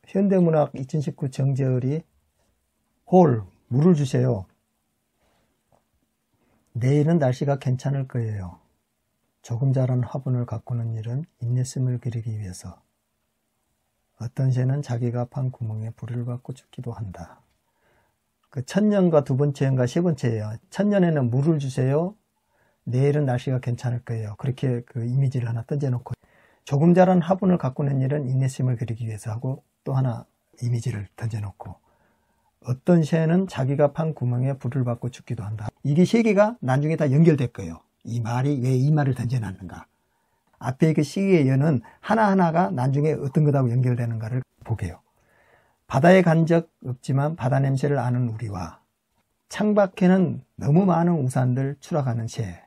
현대문학 2019 정재열이 홀, 물을 주세요. 내일은 날씨가 괜찮을 거예요. 조금 자란 화분을 가꾸는 일은 인내심을 기르기 위해서. 어떤 새는 자기가 판 구멍에 불을 받고 죽기도 한다. 그 천년과 두 번째인가 세 번째예요. 천년에는 물을 주세요. 내일은 날씨가 괜찮을 거예요. 그렇게 그 이미지를 하나 던져놓고 조금 자란 화분을 가꾸는 일은 인내심을 기르기 위해서 하고 또 하나 이미지를 던져놓고 어떤 새는 자기가 판 구멍에 불을 받고 죽기도 한다. 이게 세 개가 나중에 다 연결될 거예요. 이 말이 왜 이 말을 던져놨는가. 앞에 그 시기의 연은 하나하나가 나중에 어떤 것하고 연결되는가를 보게요. 바다에 간 적 없지만 바다 냄새를 아는 우리와 창밖에는 너무 많은 우산들 추락하는 새.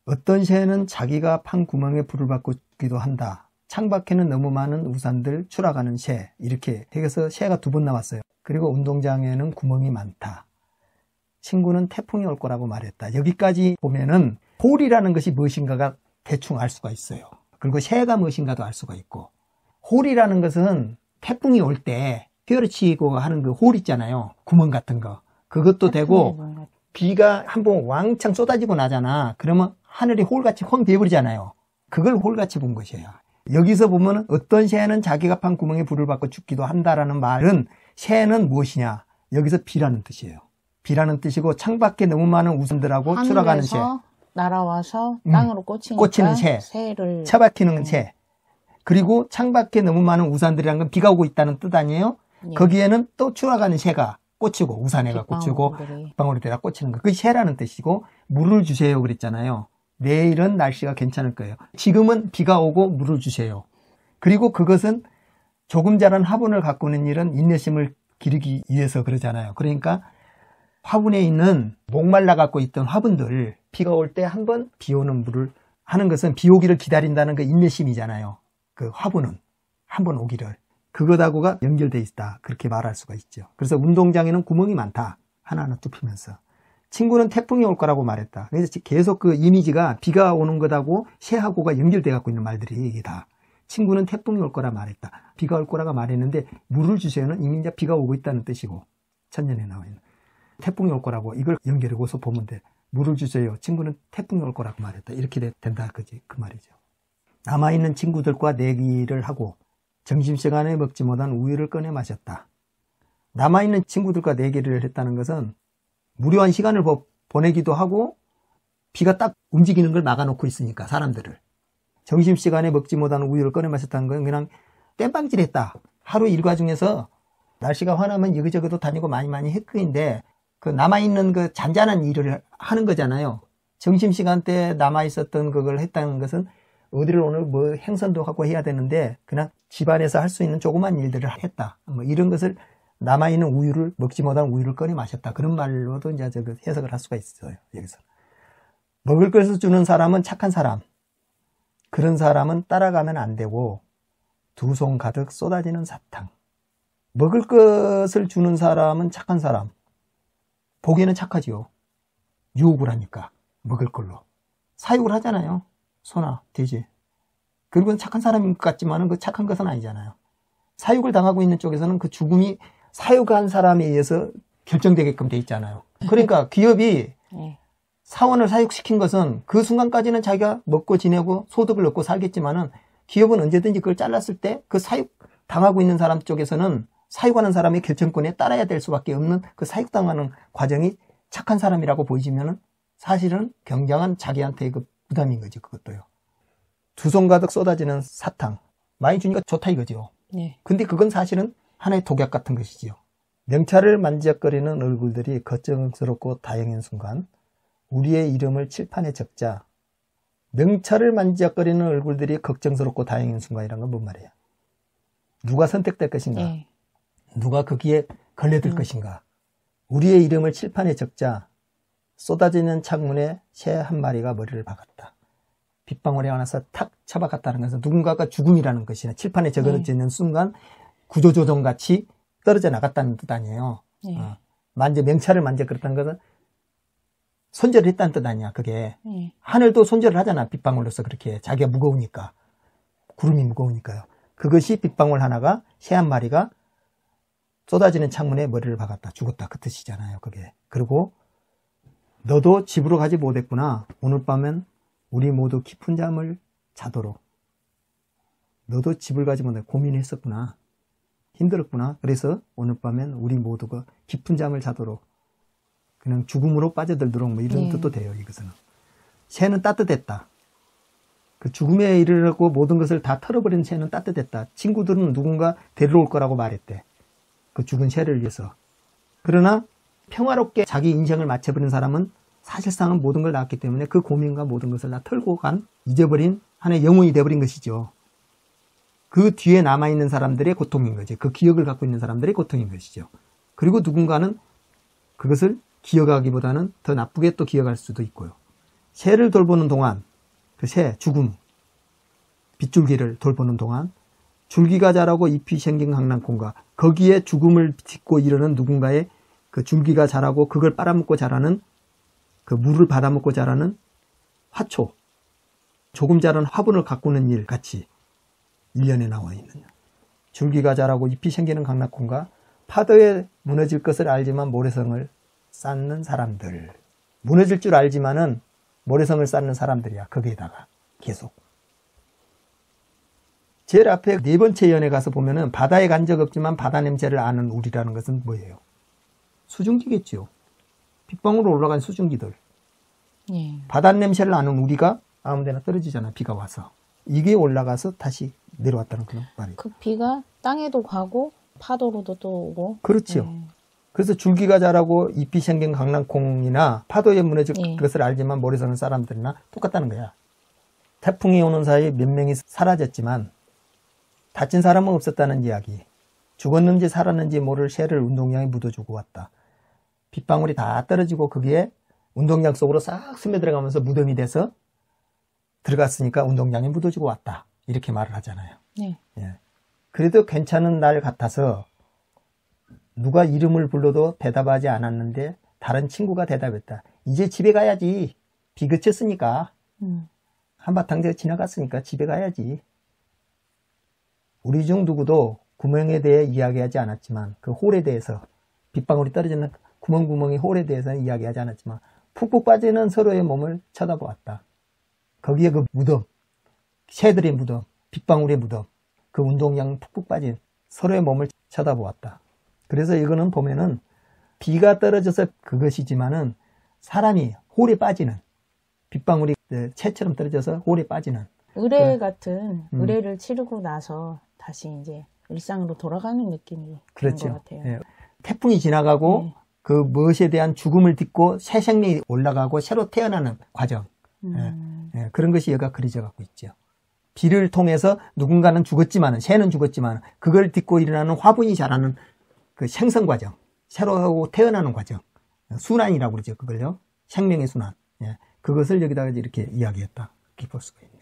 어떤 새는 자기가 판 구멍에 불을 받고 죽기도 한다. 창밖에는 너무 많은 우산들 추락하는 새. 이렇게 해서 새가 두 번 나왔어요. 그리고 운동장에는 구멍이 많다. 친구는 태풍이 올 거라고 말했다. 여기까지 보면은 홀이라는 것이 무엇인가가 대충 알 수가 있어요. 그리고 새가 무엇인가도 알 수가 있고 홀이라는 것은 태풍이 올 때 휘어치고 하는 그 홀 있잖아요. 구멍 같은 거. 그것도 되고 비가 한번 왕창 쏟아지고 나잖아. 그러면 하늘이 홀같이 헝 비어버리잖아요. 그걸 홀같이 본 것이에요. 여기서 보면 어떤 새는 자기가 판 구멍에 불을 받고 죽기도 한다라는 말은 새는 무엇이냐? 여기서 비라는 뜻이에요. 비라는 뜻이고 창밖에 너무 많은 우산들하고 추락하는 새. 날아와서 땅으로 꽂히는 새. 새를 처박히는 새. 그리고 창밖에 너무 많은 우산들이라는 건 비가 오고 있다는 뜻 아니에요? 예. 거기에는 또 추락하는 새가 꽂히고 우산에가 꽂히고 빗방울에다 꽂히는 거. 그게 새라는 뜻이고 물을 주세요 그랬잖아요. 내일은 날씨가 괜찮을 거예요. 지금은 비가 오고 물을 주세요. 그리고 그것은 조금 자란 화분을 가꾸는 일은 인내심을 기르기 위해서 그러잖아요. 그러니까 화분에 있는 목말라 갖고 있던 화분들 비가 올 때 한 번 비 오는 물을 하는 것은 비 오기를 기다린다는 그 인내심이잖아요. 그 화분은 한 번 오기를. 그것하고가 연결되어 있다. 그렇게 말할 수가 있죠. 그래서 운동장에는 구멍이 많다. 하나하나 뚫히면서. 친구는 태풍이 올 거라고 말했다. 그래서 계속 그 이미지가 비가 오는 것하고 새하고가 연결돼 갖고 있는 말들이 이게 다. 친구는 태풍이 올 거라 말했다. 비가 올 거라고 말했는데 물을 주세요는 이미 이제 비가 오고 있다는 뜻이고 천년에 나와 있는. 태풍이 올 거라고 이걸 연결하고서 보면 돼. 물을 주세요. 친구는 태풍이 올 거라고 말했다. 이렇게 된다. 그지? 그 말이죠. 남아있는 친구들과 내기를 하고 점심시간에 먹지 못한 우유를 꺼내 마셨다. 남아있는 친구들과 내기를 했다는 것은 무료한 시간을 보내기도 하고 비가 딱 움직이는 걸 막아놓고 있으니까 사람들을. 점심시간에 먹지 못한 우유를 꺼내 마셨다는 건 그냥 땜빵질 했다. 하루 일과 중에서 날씨가 환하면 여기저기도 다니고 많이 했는데 그 남아있는 그 잔잔한 일을 하는 거잖아요. 점심시간 때 남아있었던 그걸 했다는 것은 어디를 오늘 뭐 행선도 하고 해야 되는데 그냥 집안에서 할 수 있는 조그만 일들을 했다. 뭐 이런 것을 남아있는 우유를 먹지 못한 우유를 꺼내 마셨다. 그런 말로도 이제 해석을 할 수가 있어요. 여기서 먹을 것을 주는 사람은 착한 사람. 그런 사람은 따라가면 안 되고 두 손 가득 쏟아지는 사탕. 먹을 것을 주는 사람은 착한 사람. 보기에는 착하지요. 유혹을 하니까 먹을 걸로 사육을 하잖아요. 소나 돼지. 그리고 착한 사람인 것 같지만 그 착한 것은 아니잖아요. 사육을 당하고 있는 쪽에서는 그 죽음이 사육한 사람에 의해서 결정되게끔 돼 있잖아요. 그러니까 기업이 사원을 사육시킨 것은 그 순간까지는 자기가 먹고 지내고 소득을 얻고 살겠지만은 기업은 언제든지 그걸 잘랐을 때 그 사육 당하고 있는 사람 쪽에서는 사육하는 사람의 결정권에 따라야 될 수밖에 없는 그 사육당하는 과정이 착한 사람이라고 보이지면은 사실은 굉장한 자기한테 그 부담인 거지, 그것도요. 두 손 가득 쏟아지는 사탕. 많이 주니까 좋다 이거죠. 네. 근데 그건 사실은 하나의 독약 같은 것이지요. 명찰을 만지작거리는 얼굴들이 걱정스럽고 다행인 순간 우리의 이름을 칠판에 적자. 명찰을 만지작거리는 얼굴들이 걱정스럽고 다행인 순간이란 건 뭔 말이야? 누가 선택될 것인가? 네. 누가 거기에 걸려들 것인가? 우리의 이름을 칠판에 적자. 쏟아지는 창문에 새 한 마리가 머리를 박았다. 빗방울이 하나서 탁 쳐박았다는 것은 누군가가 죽음이라는 것이나 칠판에 적어지는 순간 구조조정같이 떨어져 나갔다는 뜻 아니에요. 명찰을 만져그렸다는 것은 손절을 했다는 뜻 아니야, 그게. 하늘도 손절을 하잖아, 빗방울로서 그렇게. 자기가 무거우니까. 구름이 무거우니까요. 그것이 빗방울 하나가 새 한 마리가 쏟아지는 창문에 머리를 박았다. 죽었다. 그 뜻이잖아요. 그게. 그리고 너도 집으로 가지 못했구나. 오늘 밤엔 우리 모두 깊은 잠을 자도록. 너도 집을 가지 못해 고민했었구나. 힘들었구나. 그래서 오늘 밤엔 우리 모두가 깊은 잠을 자도록. 그냥 죽음으로 빠져들도록 뭐 이런 뜻도 돼요. 이것은. 새는 따뜻했다. 그 죽음에 이르려고 모든 것을 다 털어버린 새는 따뜻했다. 친구들은 누군가 데리러 올 거라고 말했대. 그 죽은 새를 위해서. 그러나 평화롭게 자기 인생을 마쳐버린 사람은 사실상은 모든 걸 낳았기 때문에 그 고민과 모든 것을 다 털고 간 잊어버린 하나의 영혼이 되어버린 것이죠. 그 뒤에 남아있는 사람들의 고통인 거지. 그 기억을 갖고 있는 사람들의 고통인 것이죠. 그리고 누군가는 그것을 기억하기보다는 더 나쁘게 또 기억할 수도 있고요. 새를 돌보는 동안 그 새, 죽음, 빗줄기를 돌보는 동안 줄기가 자라고 잎이 생긴 강낭콩과 거기에 죽음을 딛고 이르는 누군가의 그 줄기가 자라고 그걸 빨아먹고 자라는 그 물을 받아먹고 자라는 화초, 조금 자란 화분을 가꾸는 일 같이 1년에 나와 있는 줄기가 자라고 잎이 생기는 강낭콩과 파도에 무너질 것을 알지만 모래성을 쌓는 사람들. 무너질 줄 알지만은 모래성을 쌓는 사람들이야. 거기에다가 계속. 제일 앞에 네 번째 연에 가서 보면은 바다에 간 적 없지만 바다 냄새를 아는 우리라는 것은 뭐예요? 수증기겠죠. 빗방울로 올라간 수증기들. 바다 냄새를 아는 우리가 아무 데나 떨어지잖아. 비가 와서. 이게 올라가서 다시 내려왔다는 그런 말이에요. 그 비가 땅에도 가고 파도로도 또 오고. 그렇죠. 그래서 줄기가 자라고 잎이 생긴 강낭콩이나 파도에 무너질 것을 알지만 모래성은 사람들이나 똑같다는 거야. 태풍이 오는 사이 몇 명이 사라졌지만 다친 사람은 없었다는 이야기. 죽었는지 살았는지 모를 새를 운동장에 묻어주고 왔다. 빗방울이 다 떨어지고 거기에 운동장 속으로 싹 스며들어가면서 무덤이 돼서 들어갔으니까 운동장에 묻어주고 왔다. 이렇게 말을 하잖아요. 네. 예. 그래도 괜찮은 날 같아서 누가 이름을 불러도 대답하지 않았는데 다른 친구가 대답했다. 이제 집에 가야지. 비 그쳤으니까. 한바탕 지나갔으니까 집에 가야지. 우리 중 누구도 구멍에 대해 이야기하지 않았지만 그 홀에 대해서 빗방울이 떨어지는 구멍구멍의 홀에 대해서는 이야기하지 않았지만 푹푹 빠지는 서로의 몸을 쳐다보았다. 거기에 그 무덤, 새들의 무덤, 빗방울의 무덤, 그 운동장 푹푹 빠진 서로의 몸을 쳐다보았다. 그래서 이거는 보면은 비가 떨어져서 그것이지만은 사람이 홀에 빠지는 빗방울이 채처럼 떨어져서 홀에 빠지는 의뢰 같은 의뢰를 치르고 나서 다시 이제 일상으로 돌아가는 느낌이 드는 것 같아요. 예. 태풍이 지나가고 그 무엇에 대한 죽음을 딛고 새 생명이 올라가고 새로 태어나는 과정. 예. 그런 것이 여기가 그려져 갖고 있죠. 비를 통해서 누군가는 죽었지만은 새는 죽었지만 그걸 딛고 일어나는 화분이 자라는 그 생성 과정, 새로 태어나는 과정, 순환이라고 그러죠. 그걸요. 생명의 순환. 예. 그것을 여기다가 이렇게 이야기했다. 이렇게 볼 수가 있는.